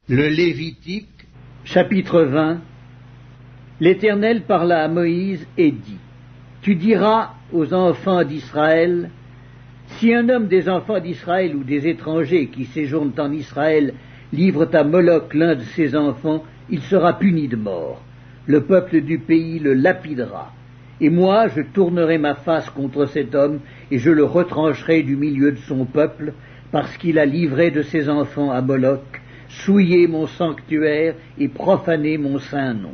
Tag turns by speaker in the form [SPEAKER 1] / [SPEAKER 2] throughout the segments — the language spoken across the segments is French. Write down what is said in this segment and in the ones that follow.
[SPEAKER 1] Le Lévitique,
[SPEAKER 2] Chapitre 20. L'Éternel parla à Moïse et dit: Tu diras aux enfants d'Israël, si un homme des enfants d'Israël ou des étrangers qui séjournent en Israël livre à Moloch l'un de ses enfants, il sera puni de mort. Le peuple du pays le lapidera. Et moi, je tournerai ma face contre cet homme, et je le retrancherai du milieu de son peuple, parce qu'il a livré de ses enfants à Moloch, souillé mon sanctuaire et profané mon saint nom.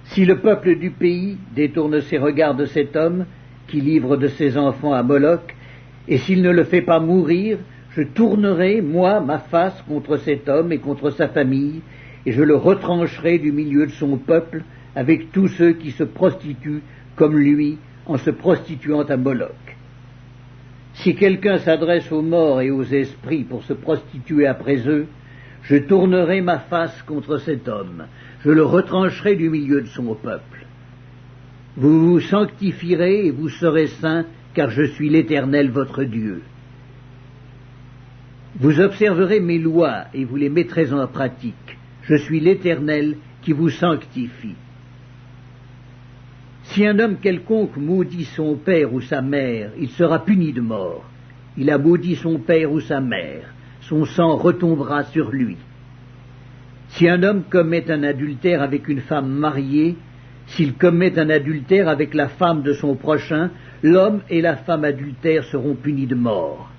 [SPEAKER 2] Si le peuple du pays détourne ses regards de cet homme, qui livre de ses enfants à Moloch, et s'il ne le fait pas mourir, je tournerai, moi, ma face contre cet homme et contre sa famille, et je le retrancherai du milieu de son peuple, avec tous ceux qui se prostituent comme lui, en se prostituant à Moloch. Si quelqu'un s'adresse aux morts et aux esprits pour se prostituer après eux, je tournerai ma face contre cet homme, je le retrancherai du milieu de son peuple. Vous vous sanctifierez et vous serez saints, car je suis l'Éternel votre Dieu. Vous observerez mes lois et vous les mettrez en pratique. Je suis l'Éternel qui vous sanctifie. Si un homme quelconque maudit son père ou sa mère, il sera puni de mort. Il a maudit son père ou sa mère, son sang retombera sur lui. Si un homme commet un adultère avec une femme mariée, s'il commet un adultère avec la femme de son prochain, l'homme et la femme adultère seront punis de mort.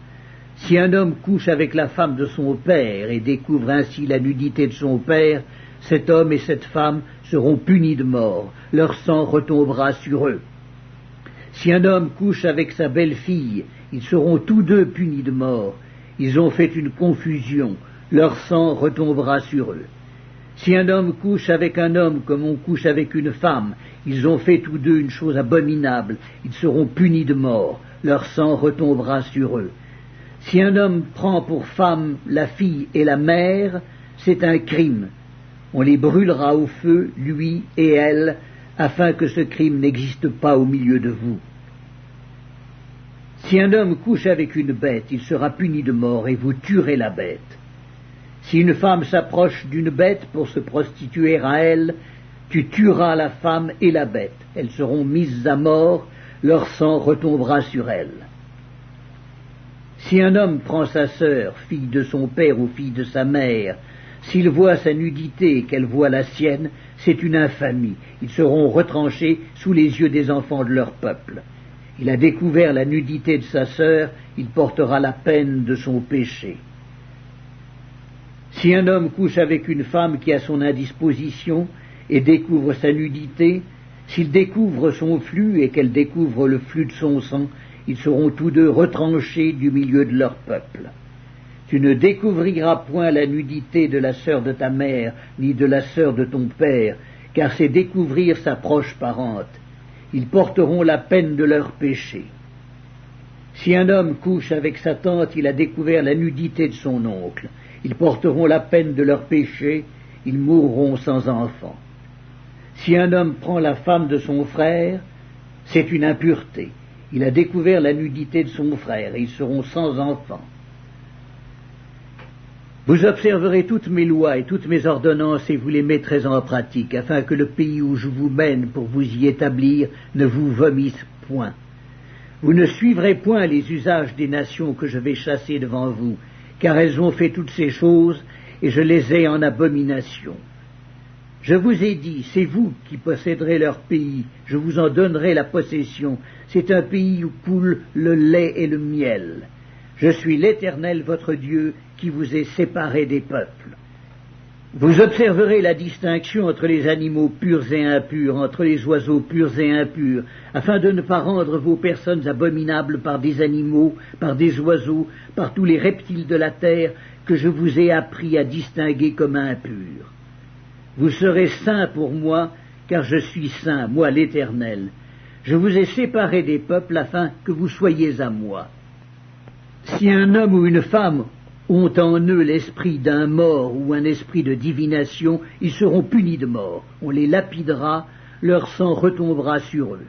[SPEAKER 2] Si un homme couche avec la femme de son père et découvre ainsi la nudité de son père, cet homme et cette femme seront punis de mort, leur sang retombera sur eux. Si un homme couche avec sa belle-fille, ils seront tous deux punis de mort. Ils ont fait une confusion, leur sang retombera sur eux. Si un homme couche avec un homme comme on couche avec une femme, ils ont fait tous deux une chose abominable, ils seront punis de mort, leur sang retombera sur eux. Si un homme prend pour femme la fille et la mère, c'est un crime. On les brûlera au feu, lui et elle, afin que ce crime n'existe pas au milieu de vous. Si un homme couche avec une bête, il sera puni de mort et vous tuerez la bête. Si une femme s'approche d'une bête pour se prostituer à elle, tu tueras la femme et la bête. Elles seront mises à mort, leur sang retombera sur elles. Si un homme prend sa sœur, fille de son père ou fille de sa mère, s'il voit sa nudité et qu'elle voit la sienne, c'est une infamie. Ils seront retranchés sous les yeux des enfants de leur peuple. Il a découvert la nudité de sa sœur, il portera la peine de son péché. Si un homme couche avec une femme qui a son indisposition et découvre sa nudité, s'il découvre son flux et qu'elle découvre le flux de son sang, ils seront tous deux retranchés du milieu de leur peuple. Tu ne découvriras point la nudité de la sœur de ta mère, ni de la sœur de ton père, car c'est découvrir sa proche parente. Ils porteront la peine de leur péché. Si un homme couche avec sa tante, il a découvert la nudité de son oncle. Ils porteront la peine de leur péché, ils mourront sans enfant. Si un homme prend la femme de son frère, c'est une impureté. Il a découvert la nudité de son frère, et ils seront sans enfant. Vous observerez toutes mes lois et toutes mes ordonnances et vous les mettrez en pratique, afin que le pays où je vous mène pour vous y établir ne vous vomisse point. Vous ne suivrez point les usages des nations que je vais chasser devant vous, car elles ont fait toutes ces choses, et je les ai en abomination. Je vous ai dit, c'est vous qui posséderez leur pays, je vous en donnerai la possession, c'est un pays où coule le lait et le miel. Je suis l'Éternel votre Dieu qui vous ai séparé des peuples. Vous observerez la distinction entre les animaux purs et impurs, entre les oiseaux purs et impurs, afin de ne pas rendre vos personnes abominables par des animaux, par des oiseaux, par tous les reptiles de la terre que je vous ai appris à distinguer comme impurs. Vous serez saints pour moi, car je suis saint, moi l'Éternel. Je vous ai séparés des peuples afin que vous soyez à moi. Si un homme ou une femme ont en eux l'esprit d'un mort ou un esprit de divination, ils seront punis de mort. On les lapidera, leur sang retombera sur eux.